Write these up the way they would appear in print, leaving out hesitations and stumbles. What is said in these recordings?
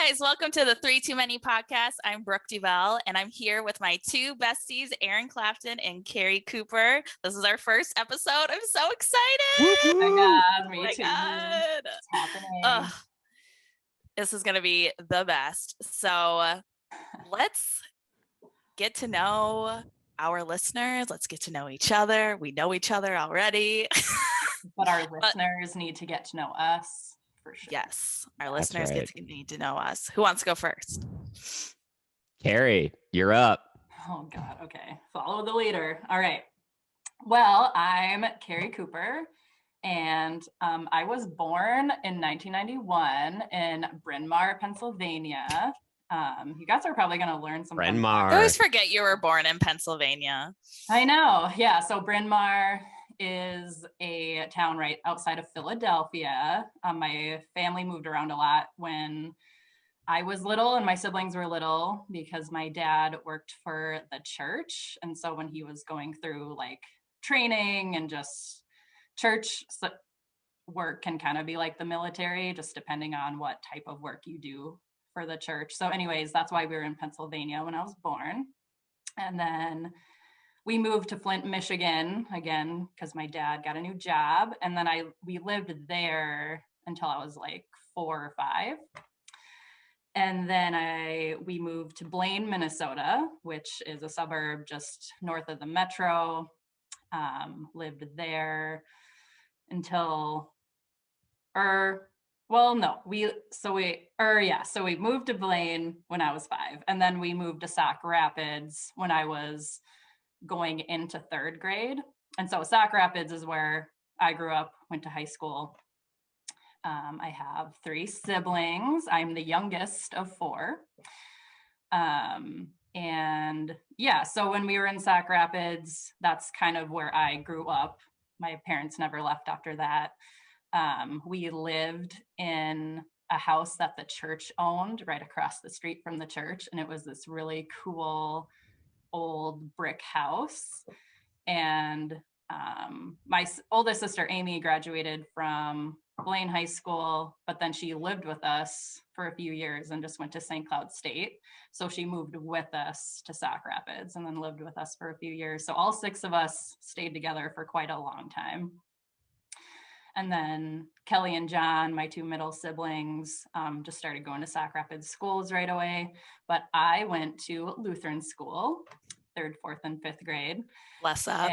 guys, welcome to the Three Too Many podcast. I'm Brooke Duval, and I'm here with my two besties, Erin Clapton and Carrie Cooper. This is our first episode. I'm so excited. Oh my God, me too. God. It's happening. This is going to be the best. So let's get to know our listeners. Let's get to know each other. We know each other already. But our listeners need to get to know us. For sure. Yes, our listeners need to know us. Who wants to go first? Carrie, you're up. Oh God, okay. Follow the leader. All right. Well, I'm Carrie Cooper, and I was born in 1991 in Bryn Mawr, Pennsylvania. You guys are probably going to learn some. Bryn Mawr. I always forget you were born in Pennsylvania. I know. Yeah. So Bryn Mawr is a town right outside of Philadelphia. My family moved around a lot when I was little and my siblings were little because my dad worked for the church. And so when he was going through like training and just church work can kind of be like the military, just depending on what type of work you do for the church. So anyways, that's why we were in Pennsylvania when I was born. And then we moved to Flint, Michigan again, because my dad got a new job. And then we lived there until I was like 4 or 5. And then we moved to Blaine, Minnesota, which is a suburb just north of the metro. Lived there until, so we moved to Blaine when I was 5. And then we moved to Sauk Rapids when I was going into 3rd grade. And so Sauk Rapids is where I grew up, went to high school. I have 3 siblings. I'm the youngest of 4. And yeah, so when we were in Sauk Rapids, that's kind of where I grew up. My parents never left after that. We lived in a house that the church owned right across the street from the church. And it was this really cool old brick house. And my oldest sister Amy graduated from Blaine High School, but then she lived with us for a few years and just went to St. Cloud State. So she moved with us to Sauk Rapids and then lived with us for a few years. So all 6 of us stayed together for quite a long time. And then Kelly and John, my 2 middle siblings, just started going to Sauk Rapids schools right away. But I went to Lutheran school, 3rd, 4th, and 5th grade. Bless up.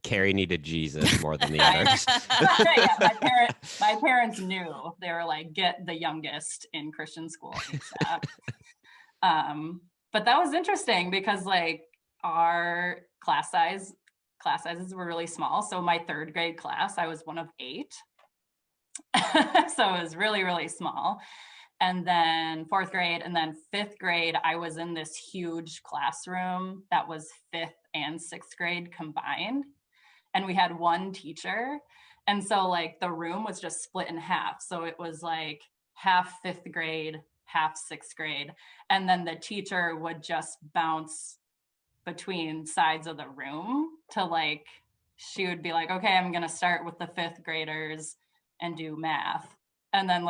Carrie needed Jesus more than the others. Yeah, my parents knew. They were like, get the youngest in Christian school ASAP. But that was interesting because like our class sizes were really small. So my 3rd grade class, I was one of 8. So it was really, really small. And then 4th grade and then 5th grade, I was in this huge classroom that was 5th and 6th grade combined. And we had one teacher. And so like the room was just split in half. So it was like half 5th grade, half 6th grade. And then the teacher would just bounce between sides of the room to like, she would be like, okay, I'm going to start with the 5th graders and do math. And then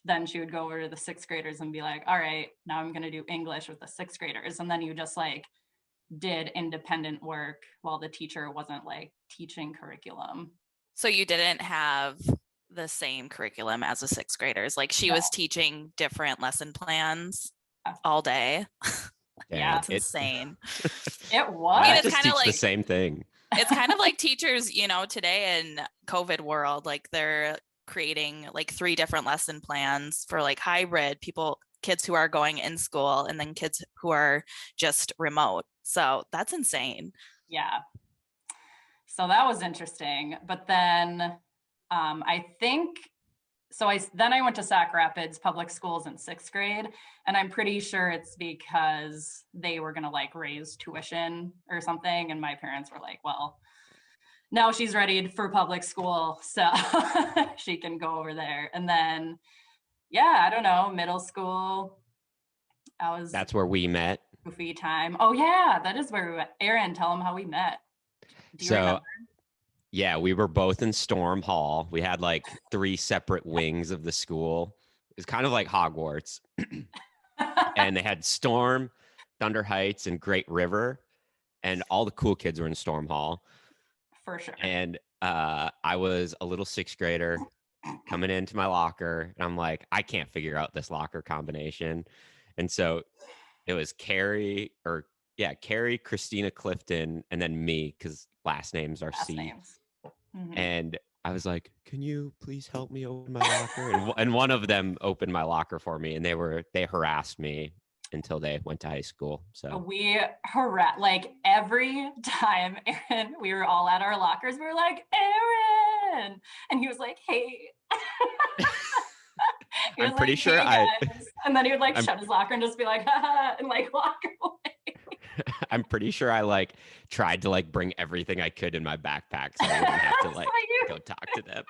then she would go over to the 6th graders and be like, all right, now I'm going to do English with the 6th graders. And then you just like did independent work while the teacher wasn't like teaching curriculum. So you didn't have the same curriculum as the 6th graders. Like she was teaching different lesson plans all day. Yeah, it's insane. It was. I mean, it's kind of like the same thing. It's kind of like teachers, today in COVID world, like they're creating like 3 different lesson plans for like hybrid kids who are going in school and then kids who are just remote. So that's insane. Yeah. So that was interesting. But then I went to Sauk Rapids Public Schools in 6th grade. And I'm pretty sure it's because they were going to like raise tuition or something. And my parents were like, well, now she's ready for public school, so she can go over there. And then, I don't know, middle school, that's where we met. Goofy time. Oh yeah, that is where we met. Erin, tell them how we met. Do you remember? Yeah, we were both in Storm Hall. We had like 3 separate wings of the school. It's kind of like Hogwarts. And they had Storm, Thunder Heights, and Great River. And all the cool kids were in Storm Hall. For sure. And I was a little sixth grader coming into my locker. And I'm like, I can't figure out this locker combination. And so it was Carrie, Christina Clifton, and then me, because last names are Last C. names. Mm-hmm. And I was like, can you please help me open my locker? And one of them opened my locker for me, and they harassed me until they went to high school. So we like every time Aaron, we were all at our lockers, we were like, Aaron, and he was like, hey. I'm pretty like, sure hey, and then he would like shut his locker and just be like, haha, and like walk away. I'm pretty sure I like tried to like bring everything I could in my backpack so I wouldn't have to like go talk to them.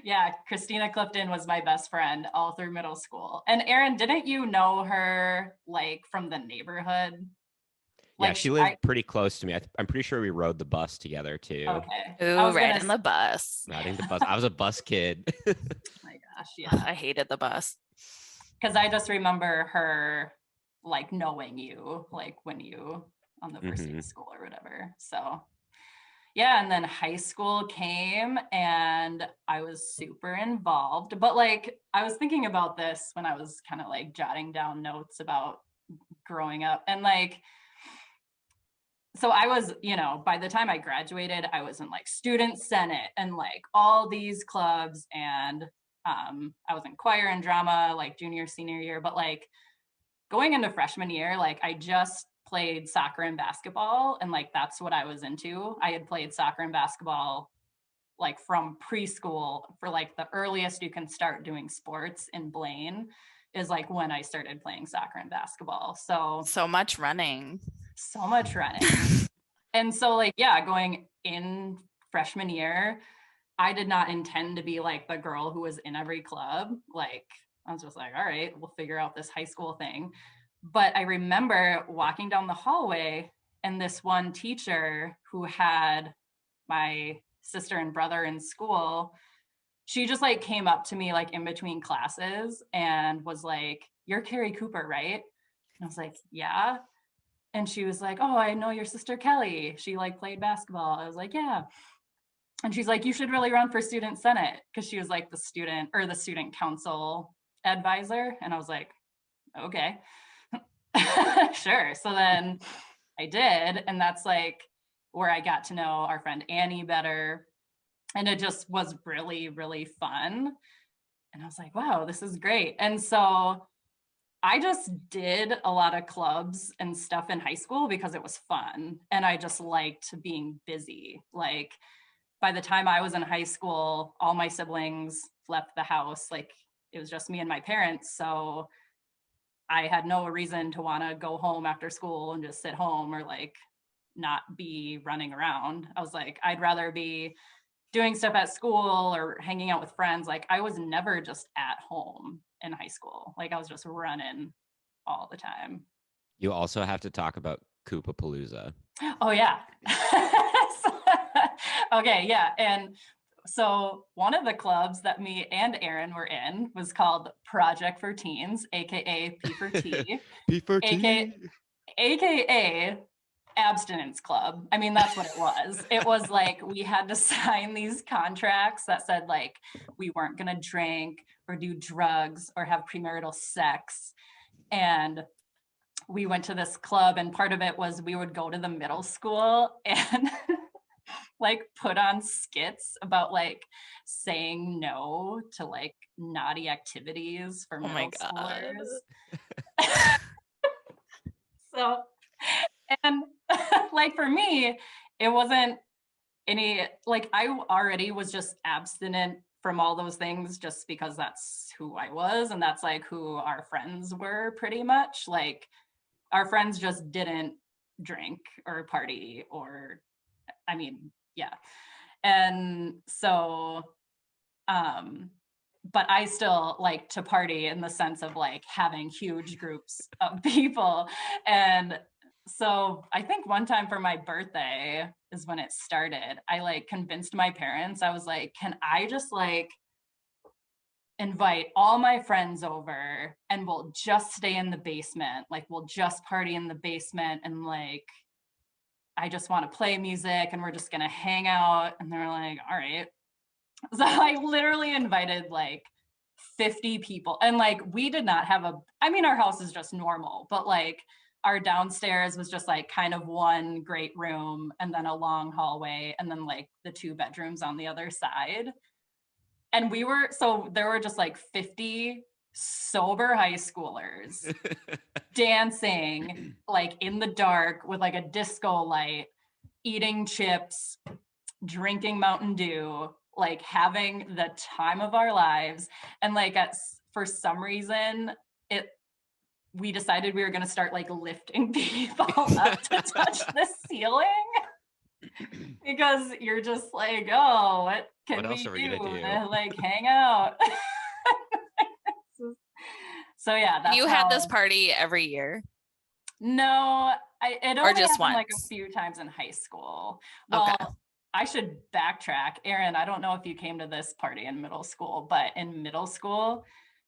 Yeah, Christina Clifton was my best friend all through middle school. And Aaron, didn't you know her like from the neighborhood? Yeah, Like, she lived pretty close to me. I'm pretty sure we rode the bus together too. Okay. Ooh, riding the bus. Riding the bus. I was a bus kid. Oh my gosh, yeah. I hated the bus. Because I just remember her like knowing you, like when you on the first day of school or whatever. So yeah, and then high school came and I was super involved. But like I was thinking about this when I was kind of like jotting down notes about growing up. And like, so I was, by the time I graduated, I was in like student senate and like all these clubs, and I was in choir and drama like junior, senior year. But like going into freshman year, like I just played soccer and basketball, and like that's what I was into. I had played soccer and basketball like from preschool. For like the earliest you can start doing sports in Blaine is like when I started playing soccer and basketball. So much running. And so like, yeah, going in freshman year, I did not intend to be like the girl who was in every club. Like I was just like, all right, we'll figure out this high school thing. But I remember walking down the hallway and this one teacher who had my sister and brother in school, she just like came up to me like in between classes and was like, you're Carrie Cooper, right? And I was like, yeah. And she was like, oh, I know your sister Kelly. She like played basketball. I was like, yeah. And she's like, you should really run for student senate, because she was like the student council advisor. And I was like, okay, sure. So then I did. And that's like where I got to know our friend Annie better. And it just was really, really fun. And I was like, wow, this is great. And so I just did a lot of clubs and stuff in high school because it was fun. And I just liked being busy. Like by the time I was in high school, all my siblings left the house. Like it was just me and my parents. So I had no reason to want to go home after school and just sit home or like not be running around. I was like, I'd rather be doing stuff at school or hanging out with friends. Like I was never just at home in high school. Like I was just running all the time. You also have to talk about Koopapalooza. Oh yeah. Okay, yeah. And so one of the clubs that me and Aaron were in was called Project for Teens, aka P for T. P for T. AKA abstinence club. I mean, that's what it was. It was like we had to sign these contracts that said like we weren't going to drink or do drugs or have premarital sex. And we went to this club, and part of it was we would go to the middle school and like put on skits about like saying no to like naughty activities for middle schoolers. So, and like for me, it wasn't any, like I already was just abstinent from all those things just because that's who I was. And that's like who our friends were pretty much. Like our friends just didn't drink or party or, I mean, yeah. And so, but I still like to party in the sense of like having huge groups of people. And so I think one time for my birthday is when it started. I like convinced my parents. I was like, can I just like invite all my friends over and we'll just stay in the basement. Like we'll just party in the basement and like I just want to play music and we're just gonna hang out. And they're like, all right. So I literally invited like 50 people. And like we did not have our house is just normal, but like our downstairs was just like kind of one great room and then a long hallway and then like the 2 bedrooms on the other side. And there were just like 50 sober high schoolers dancing like in the dark with like a disco light, eating chips, drinking Mountain Dew, like having the time of our lives. And like for some reason, we decided we were going to start like lifting people up to touch the ceiling because you're just like, oh, what can we do? Like hang out. So yeah, that's you had this party every year? No, it only just happened once? like a few times in high school. Well, Okay. I should backtrack. Erin, I don't know if you came to this party in middle school, but in middle school,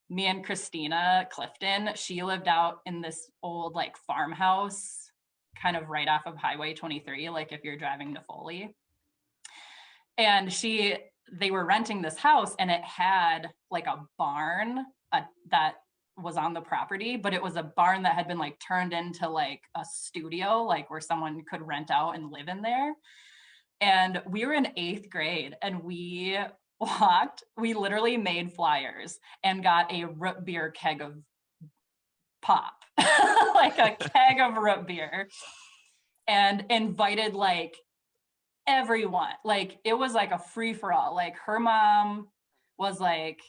me and Christina Clifton, she lived out in this old like farmhouse, kind of right off of Highway 23, like if you're driving to Foley. And they were renting this house and it had like a barn that was on the property, but it was a barn that had been like turned into like a studio, like where someone could rent out and live in there. And we were in 8th grade and we literally made flyers and got a root beer keg of pop, like a keg of root beer, and invited like everyone. Like it was like a free for all. Like her mom was like,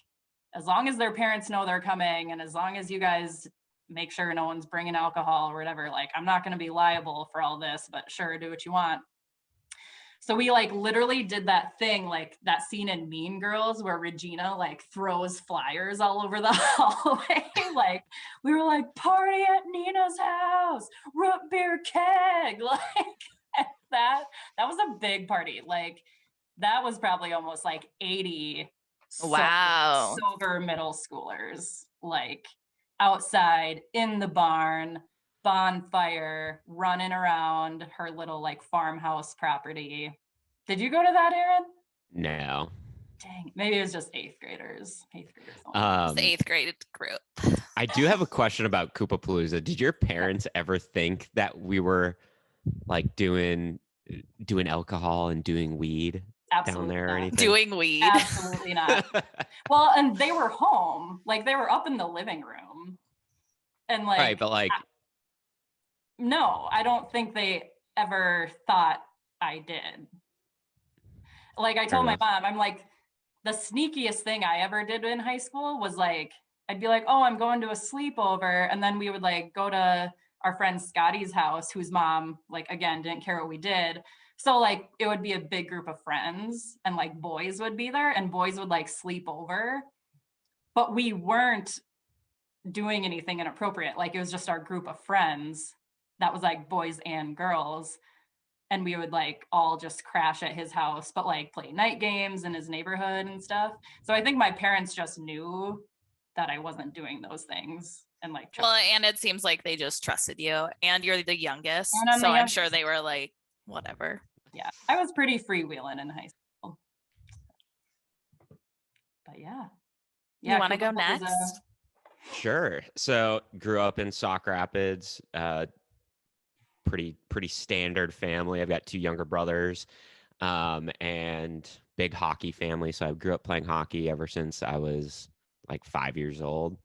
as long as their parents know they're coming and as long as you guys make sure no one's bringing alcohol or whatever, like I'm not going to be liable for all this, but sure, do what you want. So we like literally did that thing, like that scene in Mean Girls where Regina like throws flyers all over the hallway. Like we were like, party at Nina's house, root beer keg. Like that was a big party. Like that was probably almost like 80 Wow. sober middle schoolers, like outside in the barn, bonfire, running around her little like farmhouse property. Did you go to that, Erin? No. Dang, maybe it was just 8th graders. It's the 8th grade group. I do have a question about Koopapalooza. Did your parents ever think that we were like doing alcohol and doing weed Absolutely down there not. or anything? Doing weed? Absolutely not. Well, and they were home, like they were up in the living room, and like right, but like no, I don't think they ever thought I did. Like I told my mom, I'm like, the sneakiest thing I ever did in high school was like, I'd be like, oh, I'm going to a sleepover. And then we would like go to our friend Scotty's house, whose mom, like, again, didn't care what we did. So like, it would be a big group of friends and like boys would be there and boys would like sleep over, but we weren't doing anything inappropriate. Like it was just our group of friends that was like boys and girls. And we would like all just crash at his house, but like play night games in his neighborhood and stuff. So I think my parents just knew that I wasn't doing those things and like. Well, and it seems like they just trusted you, and you're the youngest, so I'm sure they were like, whatever. Yeah, I was pretty freewheeling in high school. But yeah. You want to go next? Sure. So grew up in Sauk Rapids. Pretty standard family. I've got 2 younger brothers, and big hockey family. So I grew up playing hockey ever since I was like 5 years old.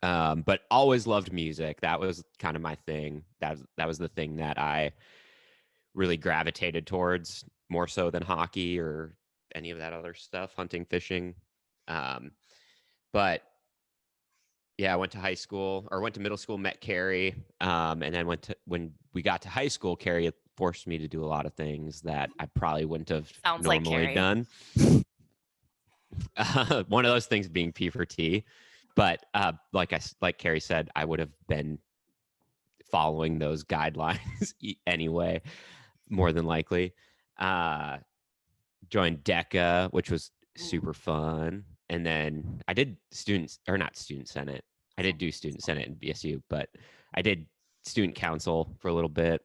But always loved music. That was kind of my thing. That was the thing that I really gravitated towards more so than hockey or any of that other stuff, hunting, fishing. But yeah, I went to middle school, met Carrie, and then when we got to high school, Carrie forced me to do a lot of things that I probably wouldn't have normally done. One of those things being P for T, but like Carrie said, I would have been following those guidelines anyway, more than likely. Joined DECA, which was super fun. And then I did not student senate. I did do student senate in BSU, but I did student council for a little bit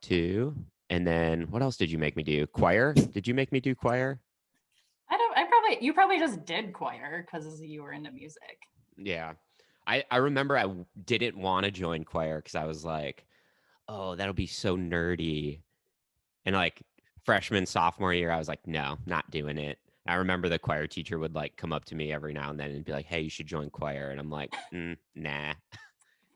too. And then what else did you make me do? Choir? Did you make me do choir? You probably just did choir because you were into music. Yeah. I remember I didn't want to join choir because I was like, oh, that'll be so nerdy. And like freshman, sophomore year, I was like, no, not doing it. I remember the choir teacher would like come up to me every now and then and be like, hey, you should join choir. And I'm like, nah.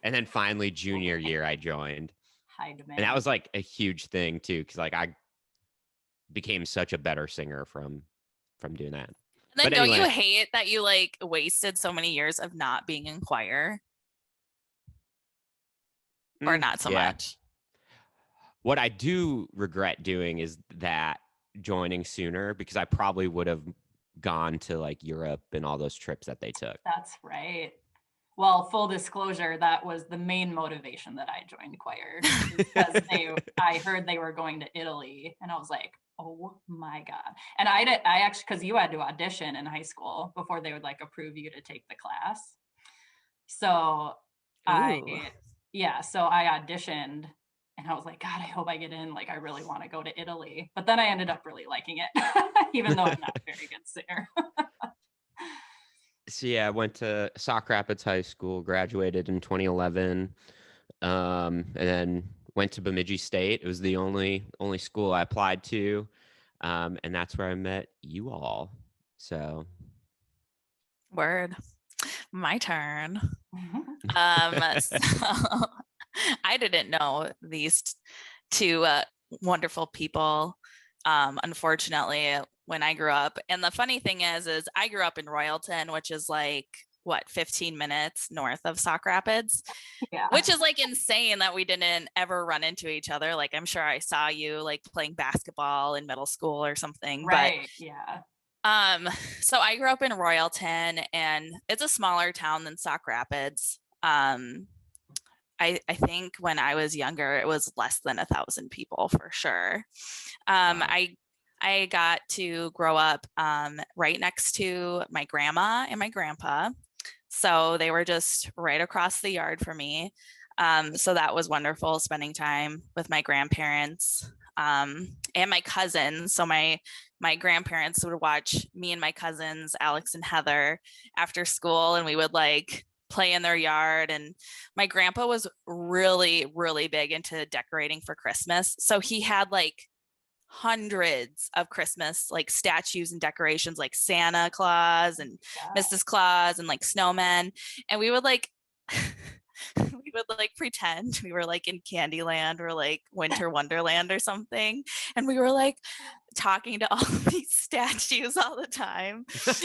And then finally, junior year, I joined. High demand. And that was like a huge thing too, because like I became such a better singer from doing that. And then But don't anyway, you hate that you like wasted so many years of not being in choir? Or not so much? What I do regret doing is that joining sooner, because I probably would have gone to like Europe and all those trips that they took. That's right. Well, full disclosure, that was the main motivation that I joined choir, because I heard they were going to Italy, and I was like, oh my God. And I actually, because you had to audition in high school before they would like approve you to take the class. So so I auditioned, and I was like, God, I hope I get in. Like, I really want to go to Italy. But then I ended up really liking it, even though I'm not a very good singer. So yeah, I went to Sauk Rapids High School, graduated in 2011, and then went to Bemidji State. It was the only school I applied to, and that's where I met you all. So, Word. My turn. So I didn't know these two wonderful people, unfortunately, when I grew up. And the funny thing is I grew up in Royalton, which is like, 15 minutes north of Sauk Rapids, Yeah. which is like insane that we didn't ever run into each other. Like, I'm sure I saw you like playing basketball in middle school or something. Right. Yeah. So I grew up in Royalton, and it's a smaller town than Sauk Rapids. I think when I was younger, it was less than 1,000 people for sure. Wow. I got to grow up right next to my grandma and my grandpa. So they were just right across the yard from me. So that was wonderful, spending time with my grandparents and my cousins. So my grandparents would watch me and my cousins, Alex and Heather, after school, and we would like play in their yard. And my grandpa was really, really big into decorating for Christmas. So he had like hundreds of Christmas like statues and decorations, like Santa Claus and Mrs. Claus and like snowmen. And we would like we would like pretend we were like in Candyland or like Winter Wonderland or something. And we were like talking to all these statues all the time.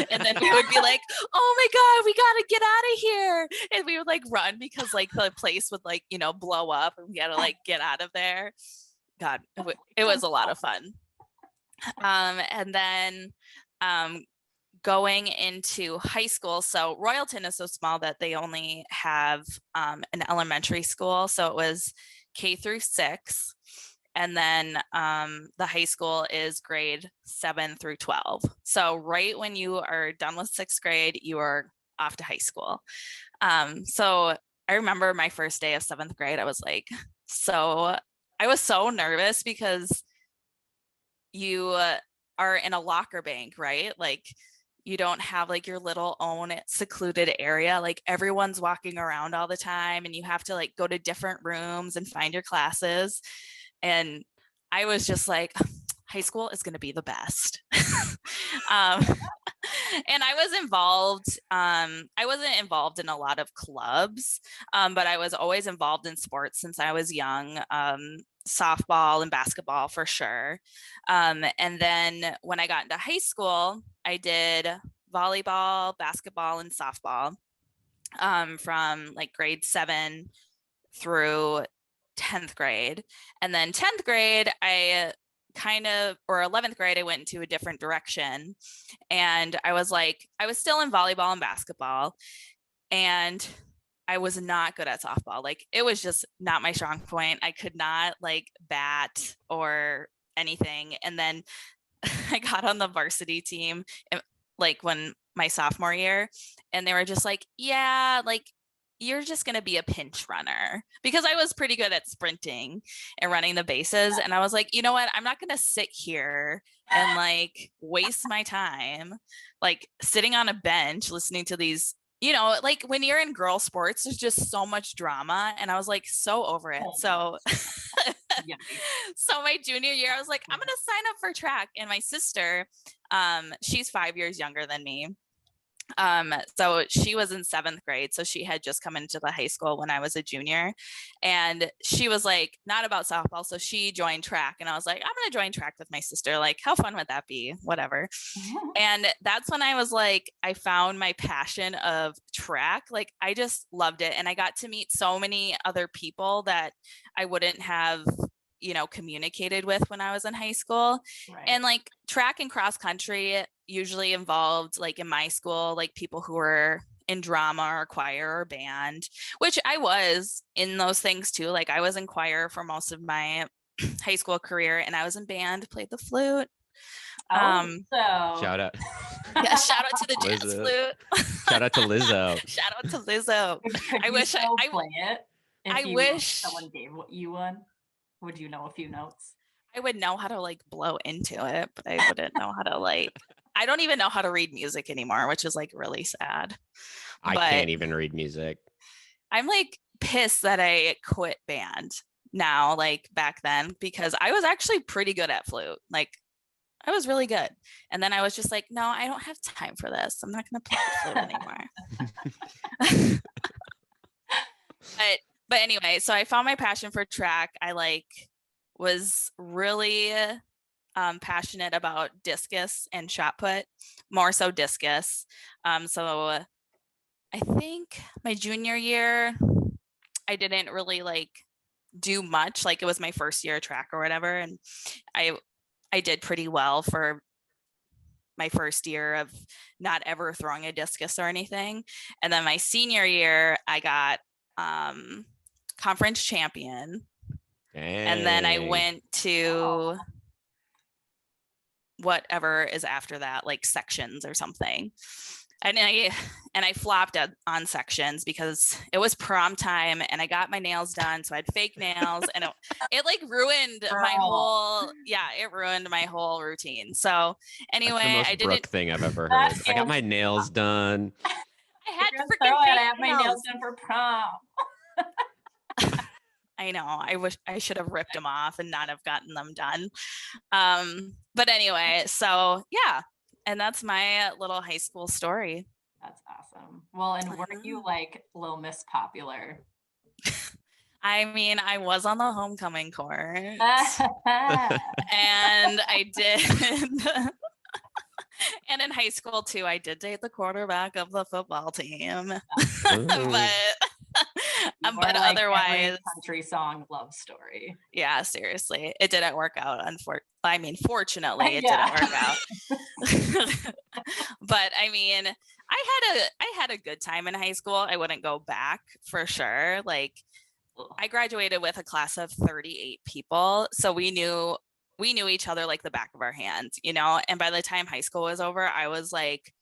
And then we would be like, oh my God, we got to get out of here. And we would like run because like the place would like, blow up, and we got to like get out of there. God, it was a lot of fun. And then going into high school, so Royalton is so small that they only have an elementary school. So it was K through 6. And then the high school is grade 7 through 12. So right when you are done with 6th grade, you are off to high school. So I remember my first day of 7th grade, I was so nervous because you are in a locker bank, right? Like, you don't have like your little own secluded area. Like, everyone's walking around all the time, and you have to like go to different rooms and find your classes. And I was just like, high school is going to be the best. And I was involved. I wasn't involved in a lot of clubs, but I was always involved in sports since I was young. Softball and basketball for sure. And then when I got into high school, I did volleyball, basketball, and softball from like grade 7 through 10th grade. And then 10th grade, or 11th grade, I went into a different direction. And I was still in volleyball and basketball, and I was not good at softball. Like, it was just not my strong point. I could not like bat or anything. And then I got on the varsity team, like when my sophomore year, and they were just like, yeah, like you're just going to be a pinch runner, because I was pretty good at sprinting and running the bases. And I was like, you know what? I'm not going to sit here and like waste my time, like sitting on a bench, listening to these, like when you're in girl sports, there's just so much drama. And I was like, so over it. So, so my junior year, I was like, I'm going to sign up for track. And my sister, she's 5 years younger than me. So she was in 7th grade. So she had just come into the high school when I was a junior, and she was like, not about softball. So she joined track, and I was like, I'm going to join track with my sister. Like, how fun would that be? Whatever. And that's when I was like, I found my passion of track. Like, I just loved it. And I got to meet so many other people that I wouldn't have communicated with when I was in high school. Right. And like track and cross country usually involved, like in my school, like people who were in drama or choir or band, which I was in those things too. Like I was in choir for most of my high school career, and I was in band, played the flute. Shout out. Yeah, shout out to the jazz flute. Shout out to Lizzo. Shout out to Lizzo. I wish I play it. I wish someone gave you one. Would you know a few notes? I would know how to like blow into it, but I wouldn't know how to like, I don't even know how to read music anymore, which is like really sad. I can't even read music. I'm like pissed that I quit band now, like back then, because I was actually pretty good at flute. Like I was really good. And then I was just like, no, I don't have time for this. I'm not going to play the flute anymore. But anyway, so I found my passion for track. I like was really passionate about discus and shot put, more so discus. So I think my junior year, I didn't really like do much. Like it was my first year of track or whatever. And I did pretty well for my first year of not ever throwing a discus or anything. And then my senior year, I got conference champion. Dang. And then I went to whatever is after that, like sections or something. And I flopped on sections because it was prom time and I got my nails done. So I had fake nails, and it like ruined my whole, it ruined my whole routine. So anyway, I didn't. Brooke thing I've ever heard. I got my nails done. I had freaking fake I have my nails done for prom. I know. I wish I should have ripped them off and not have gotten them done. But anyway, so yeah. And that's my little high school story. That's awesome. Well, and weren't you like Little Miss Popular? I mean, I was on the homecoming court. And I did. And in high school too, I did date the quarterback of the football team. But like otherwise, country song love story. Yeah, seriously, it didn't work out. Fortunately, it didn't work out. But I mean, I had a good time in high school. I wouldn't go back for sure. Like, I graduated with a class of 38 people, so we knew each other like the back of our hands, And by the time high school was over, I was like,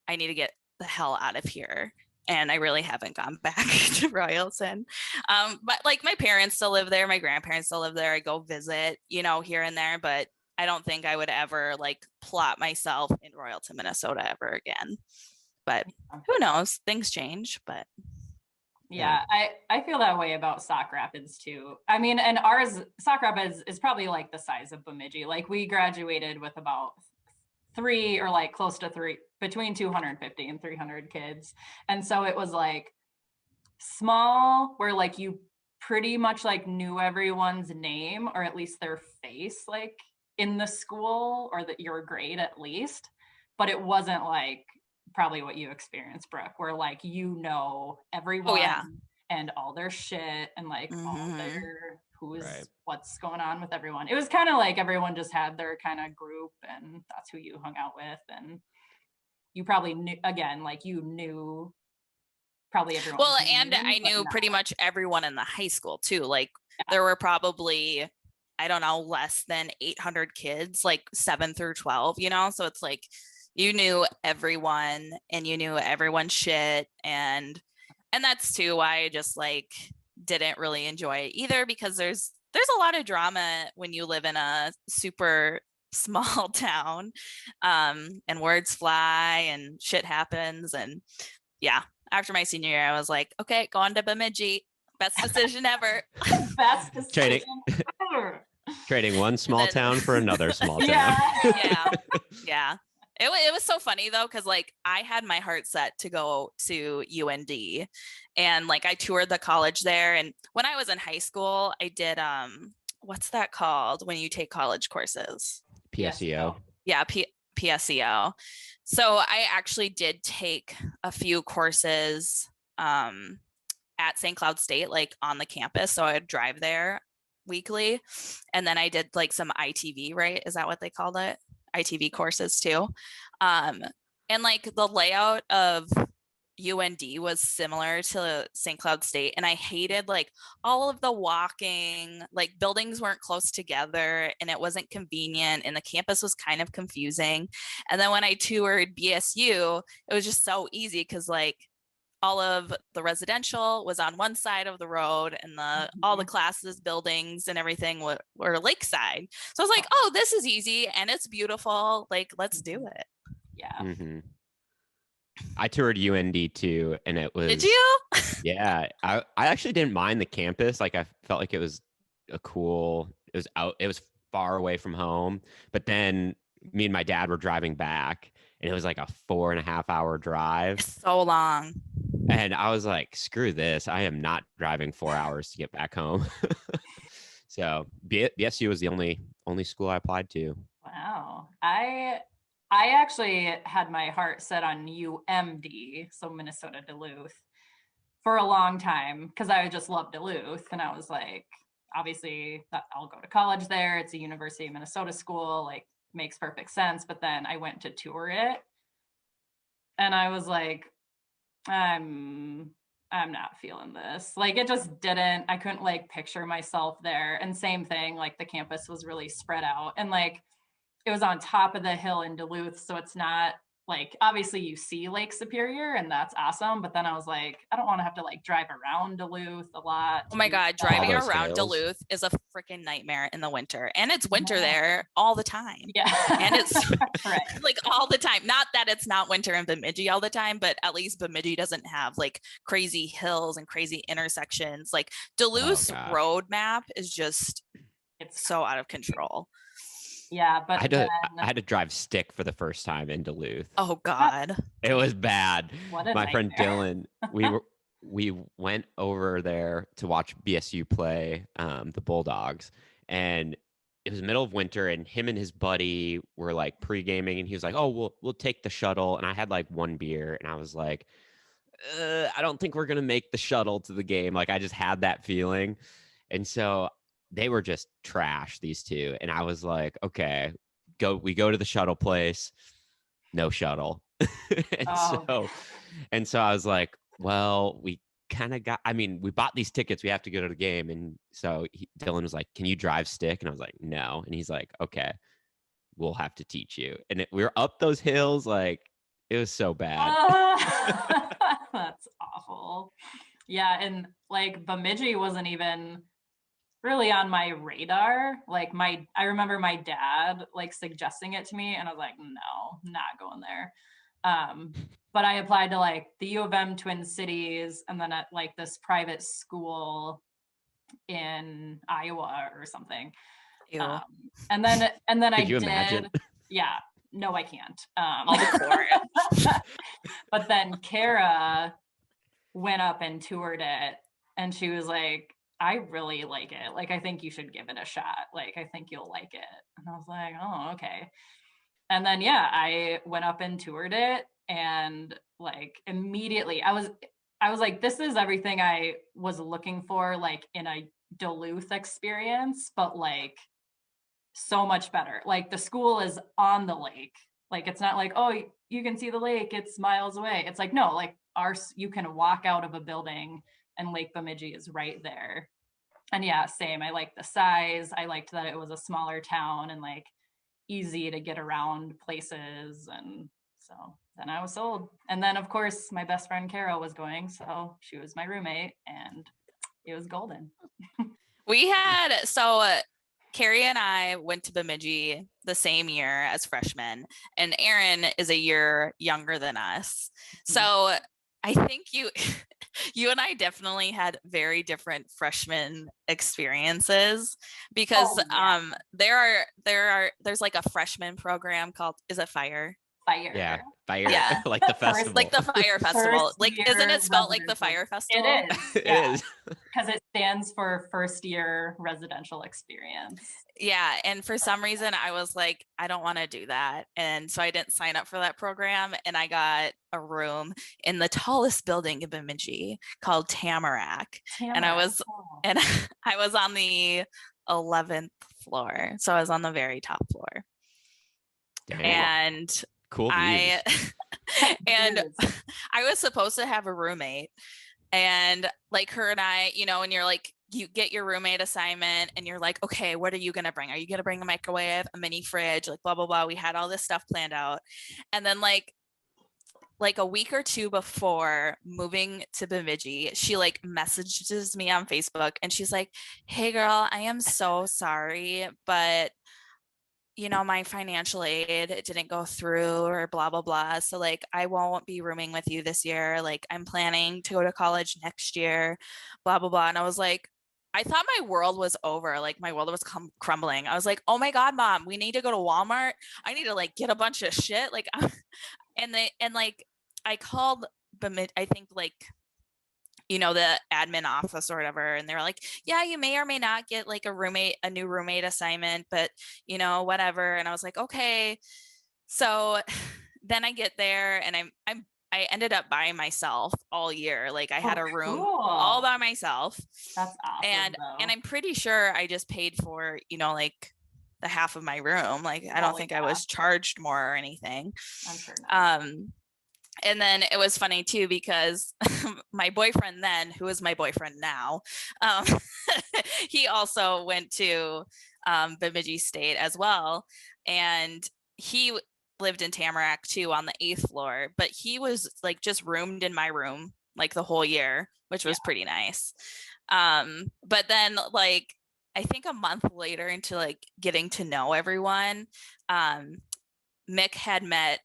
I need to get the hell out of here. And I really haven't gone back to Royalton. But like my parents still live there. My grandparents still live there. I go visit, here and there, but I don't think I would ever like plot myself in Royalton, Minnesota ever again. But who knows? Things change, but. Yeah, I feel that way about Sauk Rapids too. I mean, and Sauk Rapids is probably like the size of Bemidji. Like we graduated with about 3 or like close to 3, between 250 and 300 kids. And so it was like small, where like you pretty much like knew everyone's name, or at least their face, like in the school or your grade at least. But it wasn't like probably what you experienced, Brooke, where like everyone and all their shit and like all their what's going on with everyone. It was kind of like everyone just had their kind of group, and that's who you hung out with, and you probably knew probably everyone. Well, and I knew pretty much everyone in the high school too. Like there were probably, I don't know, less than 800 kids, like 7 through 12, so it's like you knew everyone and you knew everyone's shit. And that's too why I just like didn't really enjoy it either, because there's a lot of drama when you live in a super small town, and words fly and shit happens. And yeah, after my senior year, I was like, okay, going to Bemidji, best decision ever. Best decision ever. Trading one small town for another small town. Yeah. It was so funny though, because like I had my heart set to go to UND, and like I toured the college there. And when I was in high school, I did what's that called when you take college courses? PSEO. Yeah, PSEO. So I actually did take a few courses at St. Cloud State, like on the campus. So I'd drive there weekly. And then I did like some ITV, right? Is that what they called it? ITV courses too. And like the layout of UND was similar to St. Cloud State. And I hated like all of the walking, like buildings weren't close together and it wasn't convenient and the campus was kind of confusing. And then when I toured BSU, it was just so easy because like all of the residential was on one side of the road and all the classes, buildings and everything were lakeside. So I was like, oh, this is easy and it's beautiful. Like, let's do it. Yeah. Mm-hmm. I toured UND too, and it was. Did you? Yeah, I actually didn't mind the campus. Like I felt like it was a cool. It was far away from home, but then me and my dad were driving back, and it was like a 4.5 hour drive. It's so long. And I was like, screw this. I am not driving 4 hours to get back home. So BSU was the only school I applied to. Wow. I actually had my heart set on UMD, so Minnesota Duluth, for a long time because I just loved Duluth. And I was like, obviously, I'll go to college there. It's a University of Minnesota school, like makes perfect sense. But then I went to tour it and I was like, I'm not feeling this. Like it just didn't, I couldn't like picture myself there. And same thing, like the campus was really spread out and like it was on top of the hill in Duluth. So it's not like, obviously you see Lake Superior and that's awesome. But then I was like, I don't want to have to like drive around Duluth a lot. Oh my God, driving around hills. Duluth is a freaking nightmare in the winter. And it's winter there all the time. Yeah. And it's right. like all the time. Not that it's not winter in Bemidji all the time, but at least Bemidji doesn't have like crazy hills and crazy intersections. Like Duluth's road map is just, it's so out of control. Yeah, but I had to drive stick for the first time in Duluth. Oh God. It was bad. My friend Dylan, we went over there to watch BSU play the Bulldogs, and it was middle of winter, and him and his buddy were like pre-gaming, and he was like, "Oh, we'll take the shuttle." And I had like one beer, and I was like, "I don't think we're gonna make the shuttle to the game." Like I just had that feeling, and so they were just trash, these two, and I was like, "Okay, we go to the shuttle place, no shuttle." and so I was like, well, we kind of we bought these tickets, we have to go to the game. And so Dylan was like, can you drive stick? And I was like, no. And he's like, okay, we'll have to teach you. And we were up those hills, like it was so bad. That's awful. Yeah, and like Bemidji wasn't even really on my radar. Like I remember my dad like suggesting it to me and I was like, no, not going there. But I applied to like the U of M Twin Cities and then at like this private school in Iowa or something. And then I did. Imagine? Yeah, no, I can't. But then Kara went up and toured it and she was like, I really like it. Like, I think you should give it a shot. Like, I think you'll like it. And I was like, oh, okay. And then, yeah, I went up and toured it. And like, immediately I was like, this is everything I was looking for, like in a Duluth experience, but like so much better. Like the school is on the lake. Like, it's not like, oh, you can see the lake, it's miles away. It's like, no, like you can walk out of a building and Lake Bemidji is right there. And yeah, same. I liked the size. I liked that it was a smaller town and like easy to get around places. And So then I was sold. And then of course my best friend Carol was going, so she was my roommate, and it was golden. Carrie and I went to Bemidji the same year as freshmen, and Aaron is a year younger than us. So I think you and I definitely had very different freshman experiences, because there's like a freshman program called, is it Fire? Yeah, Fire. Yeah. Like the festival. Like the Fire Festival. Like, isn't it spelled like the Fire Festival? It is. It yeah. is. Because it stands for first year residential experience. Yeah. And for some reason I was like, I don't want to do that. And so I didn't sign up for that program. And I got a room in the tallest building in Bemidji called Tamarack. And I was on the 11th floor. So I was on the very top floor. Dang. And cool I was supposed to have a roommate, and like her and I, and you're like, you get your roommate assignment and you're like, okay, what are you going to bring? Are you going to bring a microwave, a mini fridge, like blah, blah, blah. We had all this stuff planned out. And then like a week or two before moving to Bemidji, she like messages me on Facebook and she's like, hey girl, I am so sorry, but my financial aid, it didn't go through, or blah, blah, blah. So like, I won't be rooming with you this year. Like, I'm planning to go to college next year, blah, blah, blah. And I was like, I thought my world was over. Like my world was crumbling. I was like, oh my God, Mom, we need to go to Walmart. I need to like get a bunch of shit. Like, I called I think like, the admin office or whatever. And they were like, yeah, you may or may not get like a new roommate assignment, but whatever. And I was like, okay. So then I get there and I ended up by myself all year. Like I had a room all by myself. That's awesome. And I'm pretty sure I just paid for, like the half of my room. Like, I don't think I was charged more or anything. I'm sure not. And then it was funny too, because my boyfriend then, who is my boyfriend now, he also went to Bemidji State as well. And he lived in Tamarack too, on the 8th floor, but he was like just roomed in my room like the whole year, which was pretty nice. But then like, I think a month later, into like getting to know everyone, Mick had met,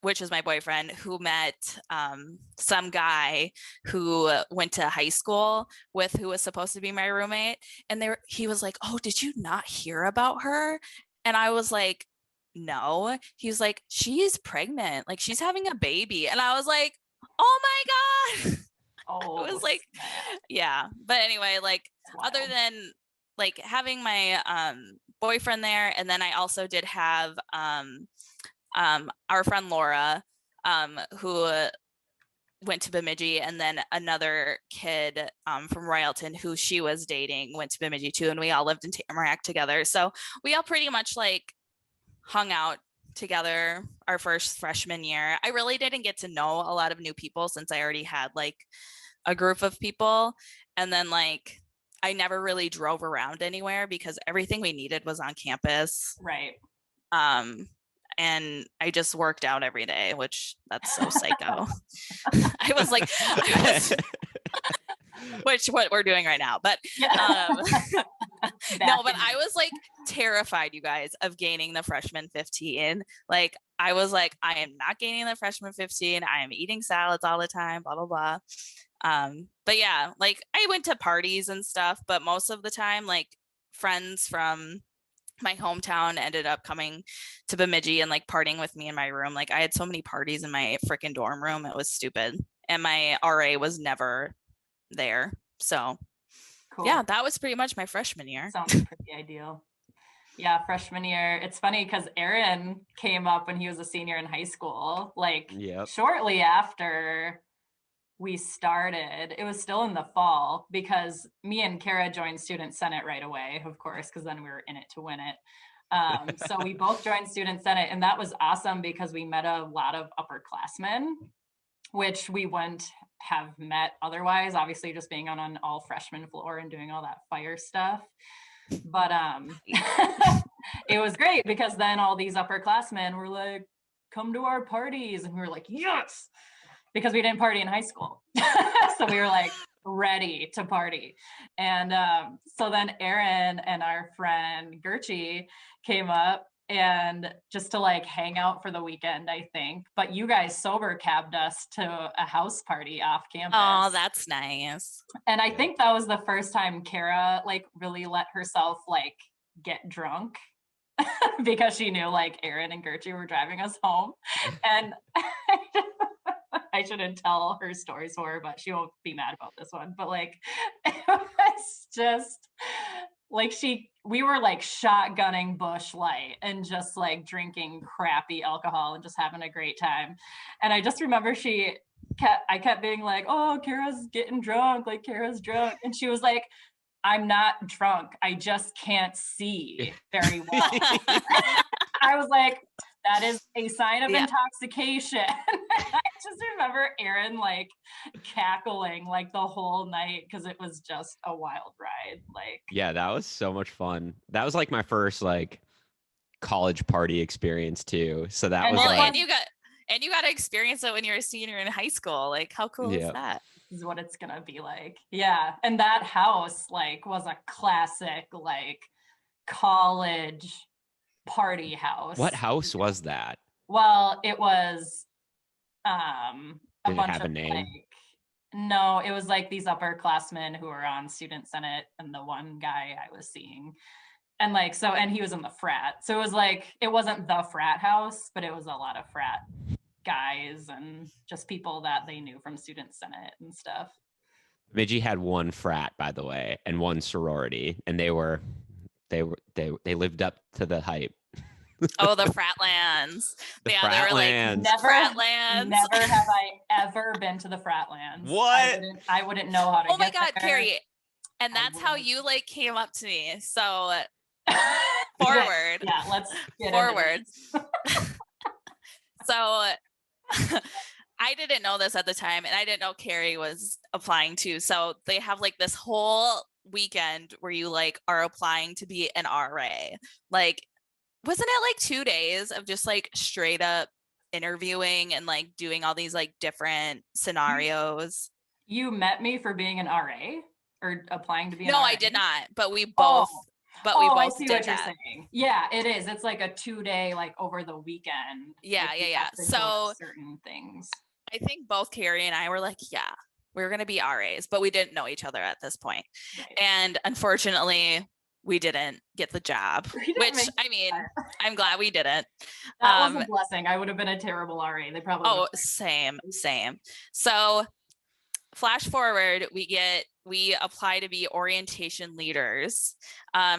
which is my boyfriend, who met some guy who went to high school with, who was supposed to be my roommate. And he was like, oh, did you not hear about her? And I was like, no. He was like, she's pregnant. Like, she's having a baby. And I was like, oh my God. Oh, it was like, yeah. But anyway, like, other than like having my boyfriend there, and then I also did have our friend Laura, who went to Bemidji, and then another kid from Royalton who she was dating went to Bemidji too, and we all lived in Tamarack together. So we all pretty much like hung out together our first freshman year. I really didn't get to know a lot of new people since I already had like a group of people, and then like I never really drove around anywhere because everything we needed was on campus. Right. And I just worked out every day, which that's so psycho. Which what we're doing right now. But no, but I was like terrified, you guys, of gaining the freshman 15. Like I was like, I am not gaining the freshman 15. I am eating salads all the time, blah, blah, blah. But yeah, like I went to parties and stuff, but most of the time, like friends from my hometown ended up coming to Bemidji and like partying with me in my room. Like I had so many parties in my freaking dorm room. It was stupid. And my RA was never there. So cool. Yeah, that was pretty much my freshman year. Sounds pretty ideal. Yeah, freshman year. It's funny because Aaron came up when he was a senior in high school, like shortly after we started. It was still in the fall because me and Kara joined Student Senate right away, of course, because then we were in it to win it. So we both joined Student Senate, and that was awesome because we met a lot of upperclassmen, which we wouldn't have met otherwise, obviously just being on an all freshman floor and doing all that fire stuff. But it was great because then all these upperclassmen were like, come to our parties. And we were like, yes, because we didn't party in high school. So we were like ready to party. And so then Aaron and our friend Gertie came up and just to like hang out for the weekend, I think. But you guys sober cabbed us to a house party off campus. Oh, that's nice. And I think that was the first time Kara like really let herself like get drunk because she knew like Aaron and Gertie were driving us home. And I shouldn't tell her stories for her, but she won't be mad about this one. But like, it was just like we were like shotgunning Busch Light and just like drinking crappy alcohol and just having a great time. And I just remember I kept being like, oh, Kara's getting drunk, like Kara's drunk. And she was like, I'm not drunk. I just can't see very well. I was like, that is a sign of intoxication. I just remember Aaron like cackling like the whole night because it was just a wild ride. Like, yeah, that was so much fun. That was like my first like college party experience too. So that was like, and you got to experience it when you're a senior in high school. Like, how cool is that? This is what it's gonna be like. Yeah, and that house like was a classic like college party house. What house was that? Well, it was Did it have a name? like, no, it was like these upperclassmen who were on student senate and the one guy I was seeing. And like, so, and he was in the frat. So it was like, it wasn't the frat house, but it was a lot of frat guys and just people that they knew from student senate and stuff. Bemidji had one frat, by the way, and one sorority, and they lived up to the hype. Oh, the Fratlands. The They Fratlands. were like Fratlands. Never have I ever been to the Fratlands. What? I wouldn't know how to get Oh my God, there. Carrie. And that's how you like came up to me. So forward. Yeah, let's get forward. So I didn't know this at the time, and I didn't know Carrie was applying too. So they have like this whole weekend where you like are applying to be an RA. Like, wasn't it like 2 days of just like straight up interviewing and like doing all these like different scenarios? You met me for being an RA or applying to be an No, RA? I did not, but we both I see did what you're that. saying. Yeah, it is. It's like a 2-day, like over the weekend. Yeah. So certain things. I think both Carrie and I were like, yeah, we're going to be RAs, but we didn't know each other at this point. Right. And unfortunately, we didn't get the job, which I mean, I'm glad we didn't. That was a blessing. I would have been a terrible RA. They probably. Oh, same. So flash forward, we apply to be orientation leaders.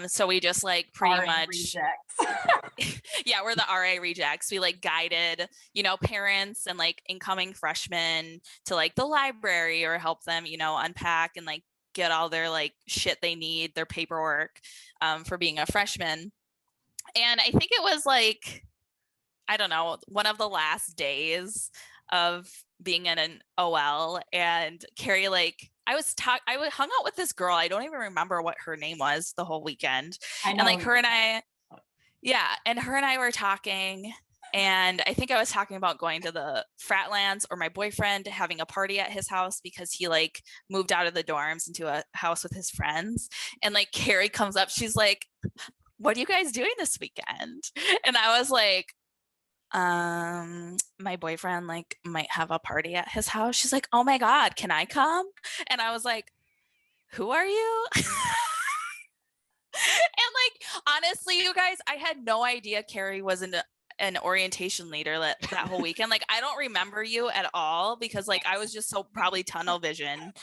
So we just like pretty RA much rejects. yeah, we're the RA rejects. We like guided, parents and like incoming freshmen to like the library or help them, unpack and like get all their like shit they need, their paperwork for being a freshman. And I think it was like, I don't know, one of the last days of being in an OL, and Carrie, like, I hung out with this girl. I don't even remember what her name was the whole weekend. And like her and I were talking, and I think I was talking about going to the Fratlands or my boyfriend having a party at his house because he like moved out of the dorms into a house with his friends. And like Carrie comes up, she's like, what are you guys doing this weekend? And I was like, my boyfriend like might have a party at his house. She's like, oh my God, can I come? And I was like, who are you? And like, honestly, you guys, I had no idea Carrie was an orientation leader that whole weekend. Like, I don't remember you at all because like I was just so probably tunnel vision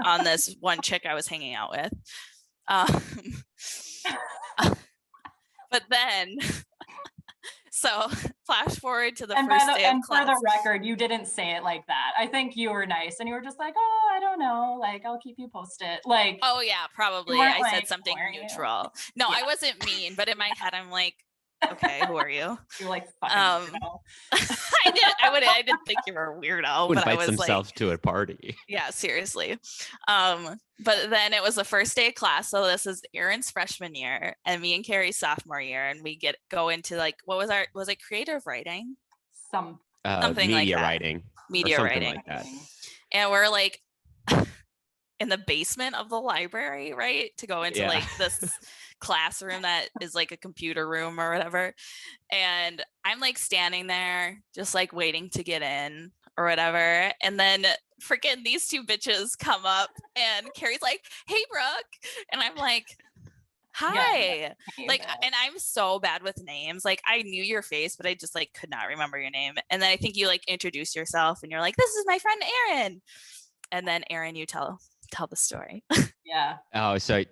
on this one chick I was hanging out with. But then so flash forward to the first day of class. For the record, you didn't say it like that. I think you were nice and you were just like, oh, I don't know. Like, I'll keep you posted. Like, oh yeah, probably. I said something neutral. No, yeah. I wasn't mean, but in my head, I'm like, okay, who are you? You're like, fucking weirdo. I didn't think you were a weirdo. Who but invites I was themselves like, to a party? Yeah, seriously. But then it was the first day of class. So this is Aaron's freshman year and me and Carrie's sophomore year. And we go into like, was it creative writing? something like media that. writing. Media writing. Like that. And we're like in the basement of the library, right? To go into like this classroom that is like a computer room or whatever. And I'm like standing there just like waiting to get in or whatever. And then freaking these two bitches come up and Carrie's like, "Hey, Brooke." And I'm like, "Hi." Like, and I'm so bad with names. Like, I knew your face, but I just like could not remember your name. And then I think you like introduce yourself and you're like, "This is my friend Erin." And then Erin, you tell the story. Yeah. Oh, so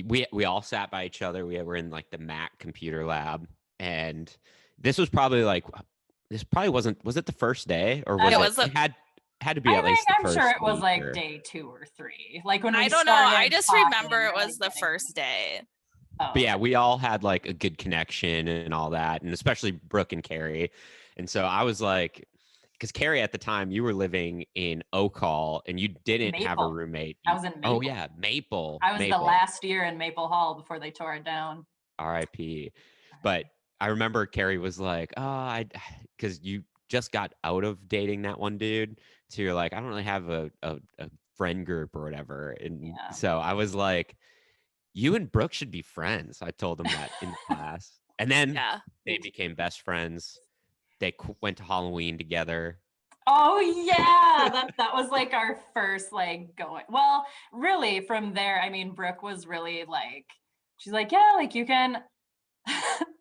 we all sat by each other. We were in like the Mac computer lab, and this was probably like was it the first day, or was it had to be at least the I'm first sure it was week, like or... day 2 or 3. Like when we I don't know. I just talking, remember it was the first day. But yeah, we all had like a good connection and all that, and especially Brooke and Carrie. And so I was like, because Carrie at the time, you were living in Oak Hall and you didn't have a roommate. I was in Maple. Oh yeah, Maple. I was the last year in Maple Hall before they tore it down. R.I.P. But I remember Carrie was like, "Oh, because you just got out of dating that one dude, so you're like, I don't really have a friend group or whatever." And so I was like, "You and Brooke should be friends." I told him that in class, and then they became best friends. They went to Halloween together. Oh yeah, that was like our first like going. Well, really from there, I mean, Brooke was really like, she's like, yeah, like you can.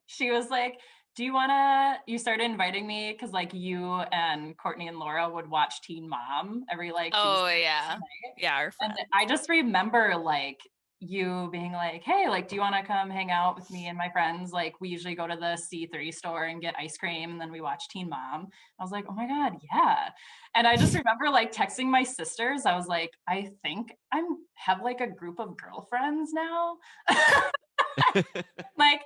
She was like, do you wanna? You started inviting me because like you and Courtney and Laura would watch Teen Mom every like. Oh Tuesday yeah, night. our friend. And I just remember like you being like, hey, like, do you want to come hang out with me and my friends? Like, we usually go to the C3 store and get ice cream, and then we watch Teen Mom. I was like, oh my God, yeah. And I just remember like texting my sisters. I was like, I think have like a group of girlfriends now. Like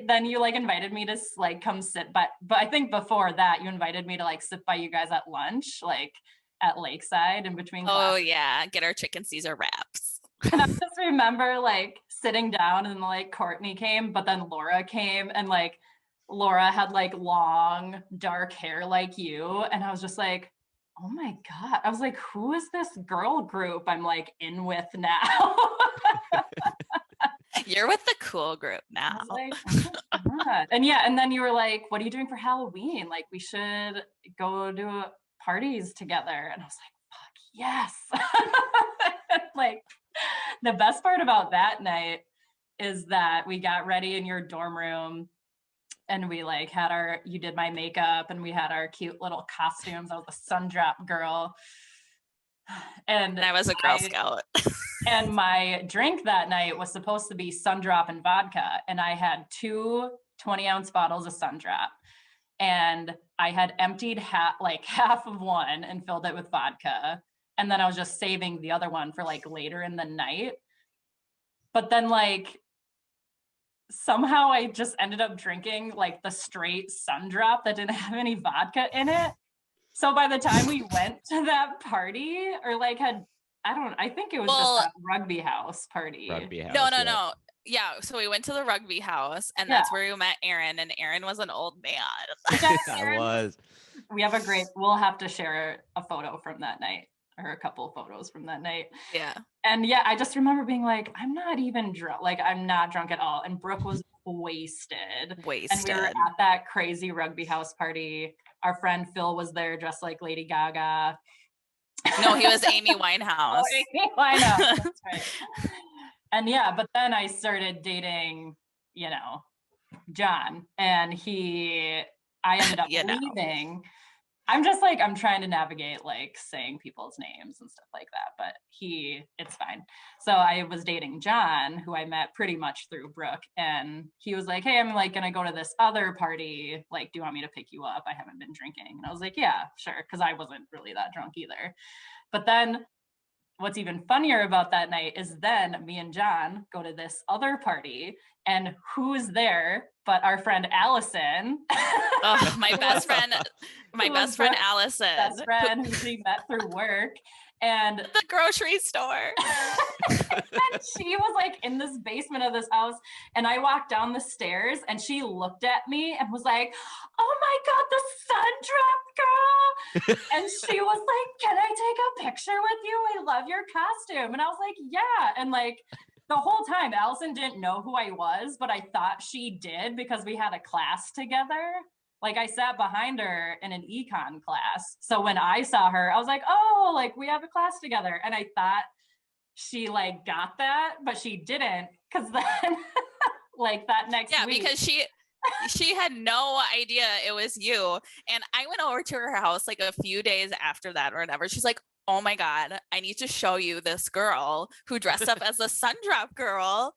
then you like invited me to like come sit but I think before that you invited me to like sit by you guys at lunch, like at Lakeside in between classes. Oh yeah, get our chicken Caesar wraps. And I just remember like sitting down and like Courtney came, but then Laura came, and like Laura had like long dark hair like you, and I was just like, oh my God. I was like, who is this girl group I'm like in with now? You're with the cool group now. I was like, oh my God. And yeah, and then you were like, what are you doing for Halloween? Like, we should go do parties together. And I was like, fuck yes. Like, the best part about that night is that we got ready in your dorm room, and we like had you did my makeup, and we had our cute little costumes. I was a Sundrop girl. And I was a Girl Scout. And my drink that night was supposed to be Sundrop and vodka. And I had 2 20-ounce bottles of Sundrop. And I had emptied half of one and filled it with vodka. And then I was just saving the other one for like later in the night. But then like somehow I just ended up drinking like the straight Sundrop that didn't have any vodka in it. So by the time we went to that party, or like I think it was just that rugby house party. No. Yeah, so we went to the rugby house, and that's where we met Erin, and Erin was an old man. I was. We'll have to share a photo from that night, or a couple of photos from that night. Yeah. And yeah, I just remember being like, I'm not even drunk. Like, I'm not drunk at all. And Brooke was wasted. And we were at that crazy rugby house party. Our friend Phil was there dressed like Lady Gaga. No, he was Amy Winehouse. Amy Winehouse, that's right. And yeah, but then I started dating, John, and I ended up leaving. I'm just like, I'm trying to navigate like saying people's names and stuff like that, but it's fine. So I was dating John, who I met pretty much through Brooke, and he was like, hey, I'm like gonna go to this other party. Like, do you want me to pick you up? I haven't been drinking. And I was like, yeah, sure. Cause I wasn't really that drunk either. But then what's even funnier about that night is then me and John go to this other party, and who's there but our friend Allison. Oh, my best friend Allison. Best friend who we met through work. And the grocery store. and she was like in this basement of this house, and I walked down the stairs and she looked at me and was like, oh my God, the sun dropped girl. And she was like, can I take a picture with you? I love your costume. And I was like, yeah. And like the whole time Allison didn't know who I was, but I thought she did because we had a class together. Like I sat behind her in an econ class. So when I saw her, I was like, oh, like we have a class together. And I thought she like got that, but she didn't. Cause then like that next week. Because she had no idea it was you. And I went over to her house like a few days after that or whatever. She's like, oh my God, I need to show you this girl who dressed up as the Sundrop girl.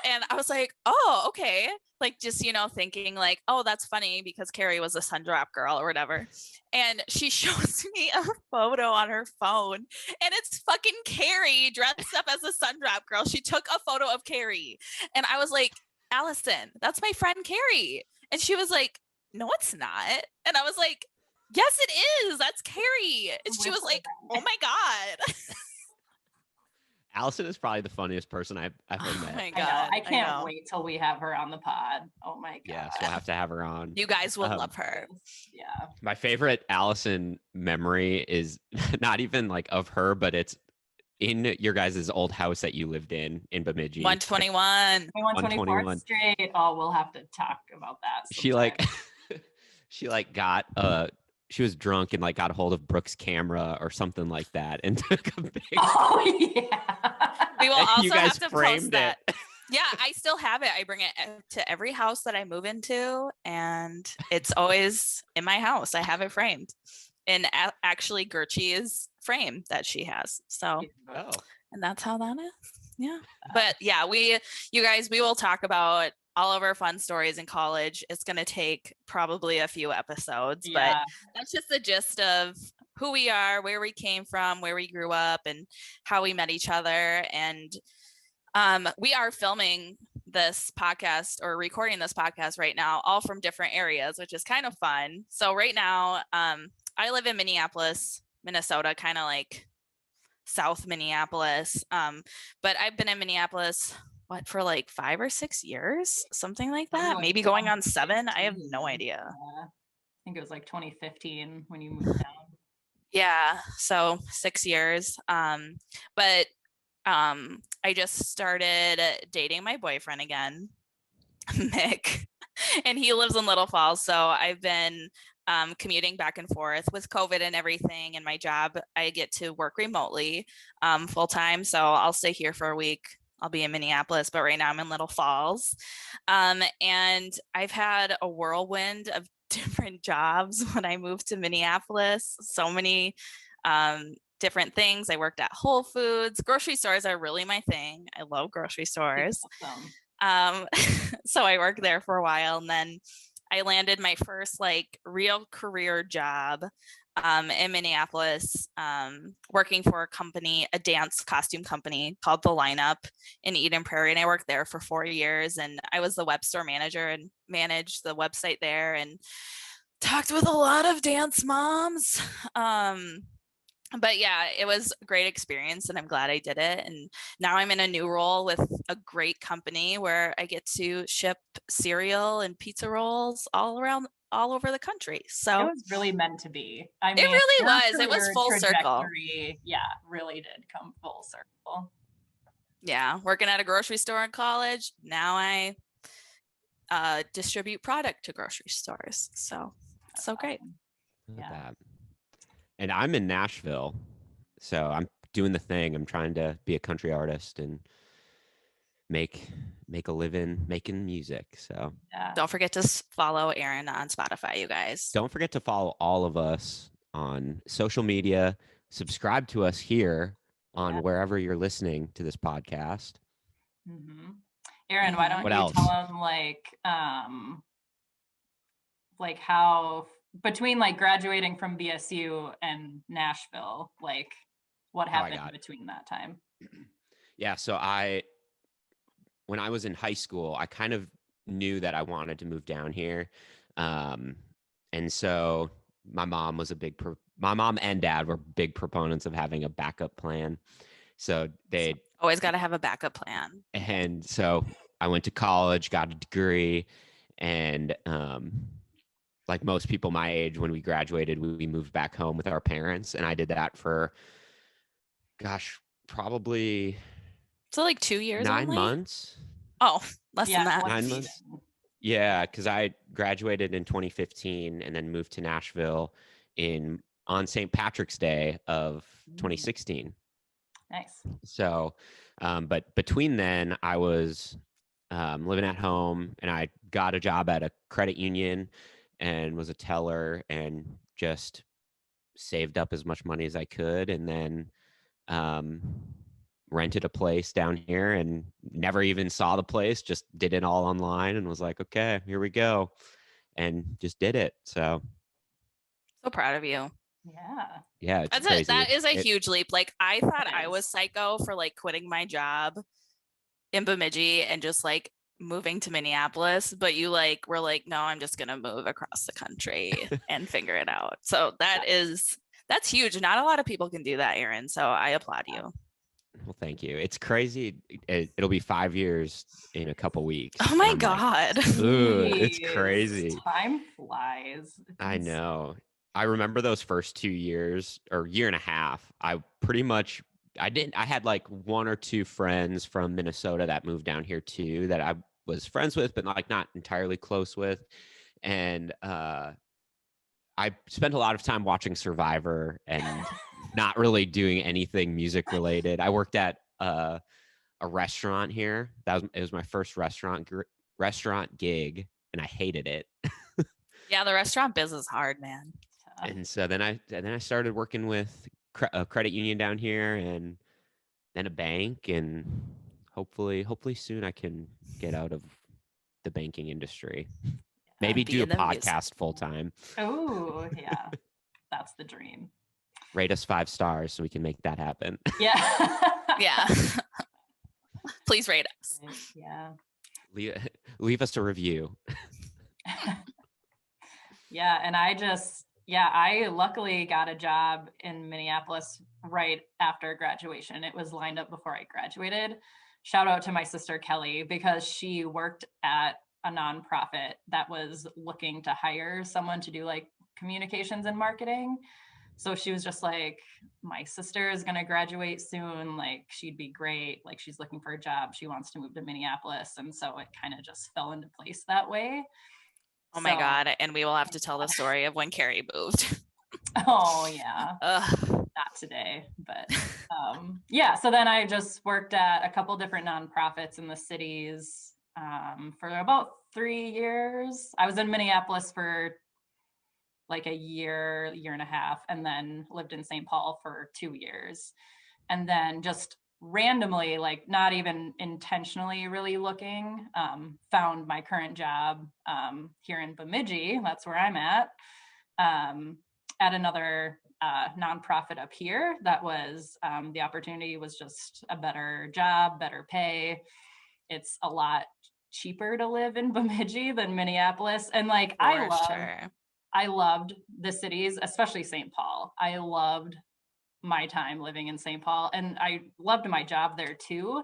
And I was like, oh, okay. Like just, thinking like, oh, that's funny because Carrie was a Sundrop girl or whatever. And she shows me a photo on her phone and it's fucking Carrie dressed up as a Sundrop girl. She took a photo of Carrie and I was like, Allison, that's my friend Carrie. And she was like, no, it's not. And I was like, yes, it is. That's Carrie. And she was like, oh my God. Allison is probably the funniest person I've ever met. Oh my God. I can't wait till we have her on the pod. Oh my God. Yes, we'll have to have her on. You guys will love her. Yeah. My favorite Allison memory is not even like of her, but it's in your guys' old house that you lived in Bemidji. 121. 124th Street. Oh, we'll have to talk about that sometime. She got she was drunk and like got a hold of Brooke's camera or something like that and took a picture. Oh yeah. We will also have to framed post that. Yeah, I still have it. I bring it to every house that I move into and it's always in my house. I have it framed. And actually Gertie's frame that she has. So, and that's how that is. Yeah. But yeah, you guys, we will talk about all of our fun stories in college. It's going to take probably a few episodes, but that's just the gist of who we are, where we came from, where we grew up and how we met each other. And we are filming this podcast or recording this podcast right now, all from different areas, which is kind of fun. So right now, I live in Minneapolis, Minnesota, kind of like South Minneapolis. But I've been in Minneapolis, for like 5 or 6 years, something like that. Maybe going on 7. I have no idea. I think it was like 2015 when you moved down. Yeah. So 6 years. But I just started dating my boyfriend again, Mick, and he lives in Little Falls. So I've been commuting back and forth with COVID and everything. And my job, I get to work remotely full time. So I'll stay here for a week. I'll be in Minneapolis, but right now I'm in Little Falls. And I've had a whirlwind of different jobs when I moved to Minneapolis. So many different things. I worked at Whole Foods. Grocery stores are really my thing. I love grocery stores. Awesome. So I worked there for a while, and then I landed my first like real career job in Minneapolis, working for a dance costume company called The Lineup in Eden Prairie. And I worked there for 4 years, and I was the web store manager and managed the website there and talked with a lot of dance moms. But yeah, it was a great experience and I'm glad I did it. And now I'm in a new role with a great company where I get to ship cereal and pizza rolls all over the country. So it was really meant to be. I mean, it really was. It was full circle. Yeah, really did come full circle. Yeah, working at a grocery store in college. Now I distribute product to grocery stores. So great. Yeah. And I'm in Nashville, so I'm doing the thing. I'm trying to be a country artist and make a living making music. So don't forget to follow Aaron on Spotify, you guys. Don't forget to follow all of us on social media. Subscribe to us here on wherever you're listening to this podcast. Mm-hmm. Aaron, why don't you tell them like how between like graduating from BSU and Nashville, like what happened between that time? Yeah, so when I was in high school, I kind of knew that I wanted to move down here. And so my mom was my mom and dad were big proponents of having a backup plan. So always got to have a backup plan. and so I went to college, got a degree, and like most people my age, when we graduated, we moved back home with our parents, and I did that for, gosh, probably So like 2 years 9 months. Oh, less than that. 9 months. Yeah, because I graduated in 2015 and then moved to Nashville on St. Patrick's Day of 2016. Nice. So, but between then, I was living at home, and I got a job at a credit union and was a teller, and just saved up as much money as I could, and then rented a place down here and never even saw the place, just did it all online and was like, okay, here we go. And just did it. So proud of you. Yeah, it's crazy. That is a huge leap. Like, I thought I was psycho for like quitting my job in Bemidji and just like moving to Minneapolis, but you like were like, no, I'm just gonna move across the country and figure it out. So that's huge. Not a lot of people can do that, Erin. So I applaud you. Well, thank you. It's crazy. It'll be 5 years in a couple weeks. Oh my God. Like, ooh, it's crazy. Time flies. I know. I remember those first 2 years or year and a half. I had like one or two friends from Minnesota that moved down here too, that I was friends with, but like not entirely close with. And I spent a lot of time watching Survivor and not really doing anything music related. I worked at a restaurant here. It was my first restaurant gig, and I hated it. Yeah, the restaurant business is hard, man. And so then I started working with a credit union down here, and then a bank, and hopefully soon I can get out of the banking industry. Maybe do a podcast full time. Oh, yeah. That's the dream. Rate us 5 stars so we can make that happen. Yeah. Yeah. Please rate us. Yeah. Leave us a review. Yeah. And I luckily got a job in Minneapolis right after graduation. It was lined up before I graduated. Shout out to my sister Kelly, because she worked at a nonprofit that was looking to hire someone to do like communications and marketing. So she was just like, my sister is going to graduate soon. Like, she'd be great. Like, she's looking for a job. She wants to move to Minneapolis. And so it kind of just fell into place that way. Oh my God. And we will have to tell the story of when Carrie moved. Oh yeah. Not today, but yeah. So then I just worked at a couple different nonprofits in the cities for about 3 years. I was in Minneapolis for like a year and a half, and then lived in St. Paul for 2 years. And then just randomly, like not even intentionally really looking, found my current job here in Bemidji. That's where I'm at another nonprofit up here. That was the opportunity was just a better job, better pay. It's a lot cheaper to live in Bemidji than Minneapolis. And like, I loved the cities, especially St. Paul. I loved my time living in St. Paul, and I loved my job there too.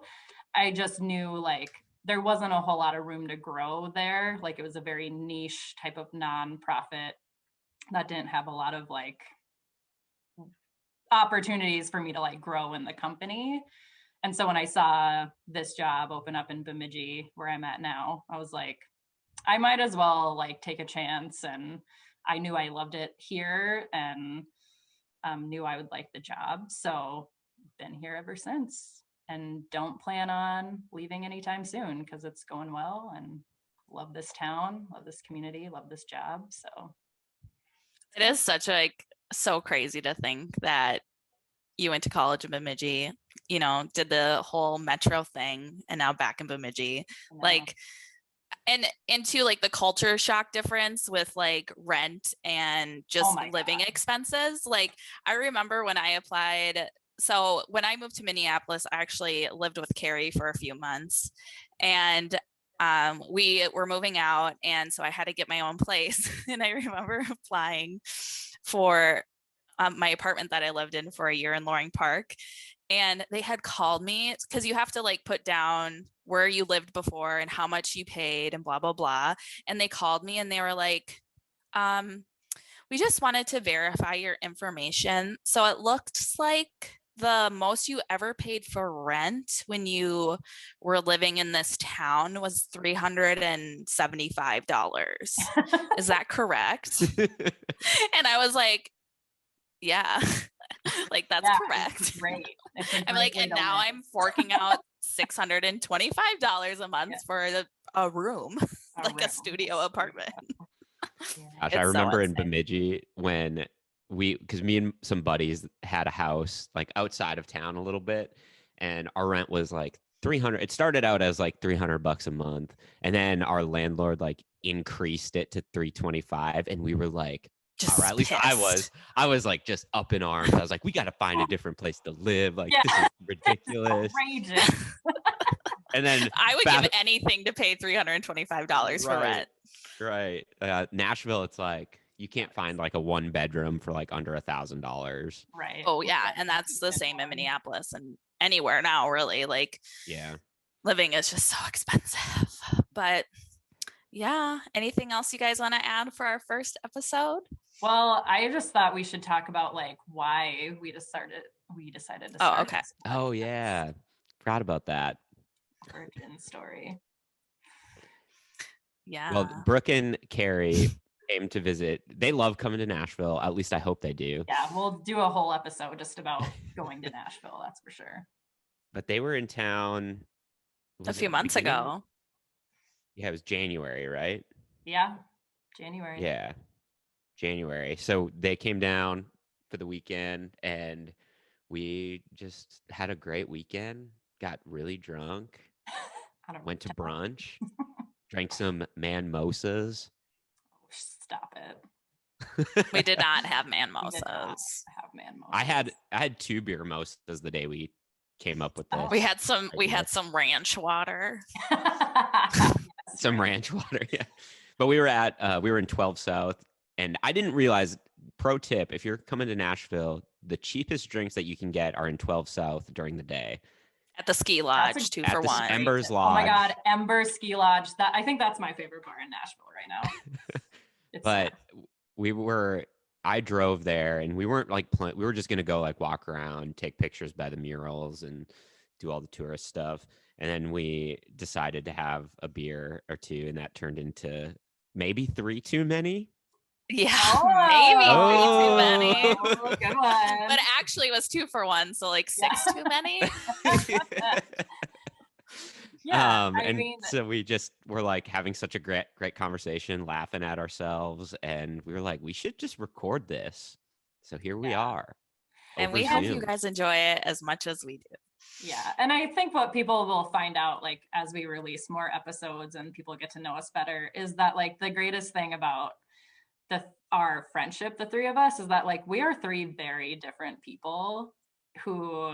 I just knew like there wasn't a whole lot of room to grow there. Like, it was a very niche type of nonprofit that didn't have a lot of like opportunities for me to like grow in the company. And so when I saw this job open up in Bemidji, where I'm at now, I was like, I might as well like take a chance. And I knew I loved it here, and knew I would like the job. So been here ever since, and don't plan on leaving anytime soon, because it's going well, and love this town, love this community, love this job. So it is such like so crazy to think that you went to college in Bemidji, you know, did the whole metro thing, and now back in Bemidji. Like, and to like the culture shock difference with like rent and just living expenses. Like, I remember when I applied, so when I moved to Minneapolis, I actually lived with Carrie for a few months, and we were moving out, and so I had to get my own place. And I remember applying for my apartment that I lived in for a year in Loring Park. And they had called me because you have to like put down where you lived before and how much you paid and blah, blah, blah. And they called me and they were like, we just wanted to verify your information. So it looks like the most you ever paid for rent when you were living in this town was $375. Is that correct? And I was like, yeah, like that's correct. Great. I'm like, and now I'm forking out $625 a month for a room, like a studio apartment. Gosh, I remember in Bemidji when because me and some buddies had a house like outside of town a little bit, and our rent was like 300. It started out as like $300 a month, and then our landlord like increased it to 325, and we were like, just at least I was like just up in arms. I was like, we got to find a different place to live. Like this is ridiculous. Outrageous. And then I would give anything to pay $325 for rent. Right. Nashville, it's like you can't find like a 1-bedroom for like under $1,000. Right. Oh yeah, and that's the same in Minneapolis and anywhere now, really. Like, yeah, living is just so expensive. But yeah, anything else you guys want to add for our first episode? Well, I just thought we should talk about like why we decided to start. Oh, okay. Oh yeah, forgot about that. Origin story. Yeah. Well, Brooke and Carrie came to visit. They love coming to Nashville. At least I hope they do. Yeah, we'll do a whole episode just about going to Nashville. That's for sure. But they were in town a few months ago. Yeah, it was January, right? Yeah, January. Yeah, January. So they came down for the weekend, and we just had a great weekend. Got really drunk. Went to brunch. Drank some manmosas. Oh, stop it. We did not have manmosas. I had 2 beer mosas the day we came up with this. We had some ranch water. Some ranch water, yeah. But we were in 12 South, and I didn't realize, pro tip, if you're coming to Nashville, the cheapest drinks that you can get are in 12 South during the day. At the ski lodge, 2 for $1. Embers Lodge. Oh my God, Ember Ski Lodge. I think that's my favorite bar in Nashville right now. But I drove there, and we weren't like, we were just going to go like walk around, take pictures by the murals and do all the tourist stuff. And then we decided to have a beer or 2, and that turned into maybe 3 too many. Yeah, maybe 3 too many. Oh, good one. But actually it was 2 for $1, so like 6 too many. Yeah, so we just were like having such a great conversation, laughing at ourselves, and we were like, we should just record this. So here we are. And we hope you guys enjoy it as much as we do. Yeah, and I think what people will find out, like as we release more episodes and people get to know us better, is that like the greatest thing about our friendship, the 3 of us, is that like we are 3 very different people who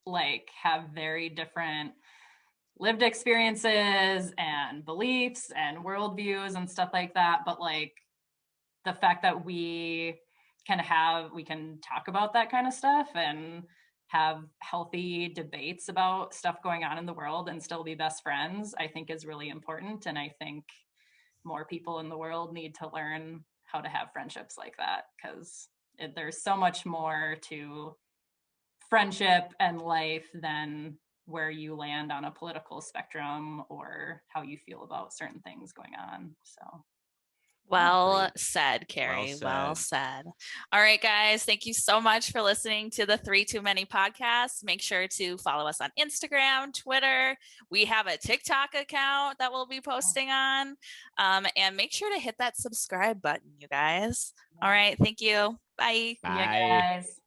like have very different lived experiences and beliefs and worldviews and stuff like that. But like the fact that we can talk about that kind of stuff and have healthy debates about stuff going on in the world and still be best friends, I think is really important. And I think more people in the world need to learn how to have friendships like that, because there's so much more to friendship and life than where you land on a political spectrum or how you feel about certain things going on. So well said, Carrie. Well said. All right, guys. Thank you so much for listening to the 3 Too Many podcast. Make sure to follow us on Instagram, Twitter. We have a TikTok account that we'll be posting on. And make sure to hit that subscribe button, you guys. All right. Thank you. Bye. Bye. Yeah, guys.